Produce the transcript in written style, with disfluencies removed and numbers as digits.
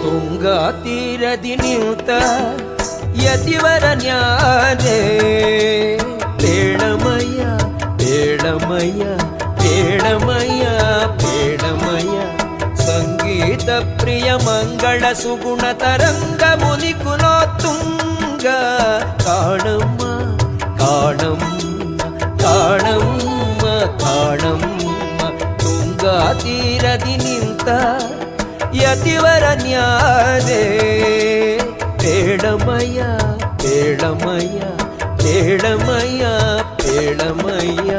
ತುಂಗಾ ತೀರದಿ ನಿಂತ ಯತಿವರ ನ್ಯಾರೆ ಬೇಡಮಯ್ಯ ಬೇಡಮಯ್ಯ ಬೇಡಮಯ್ಯ ಬೇಡಮಯ್ಯ ಸಂಗೀತ ಪ್ರಿಯ ಮಂಗಳ ಸುಗುಣ ತರಂಗ ಮುನಿ ಕುಲೋತ್ತುಂಗ ಕಾಣಮ್ಮ ಕಾಣಮ್ಮ ಕಾಣಮ್ಮ ಕಾಣಮ್ಮ ತುಂಗಾ ತೀರದಿ ನಿಂತ ಯತಿವರ ನ್ಯಾರೆ ಬೇಡಮಯ್ಯ ಬೇಡಮಯ್ಯ ಬೇಡಮಯ್ಯ ಬೇಡಮಯ್ಯ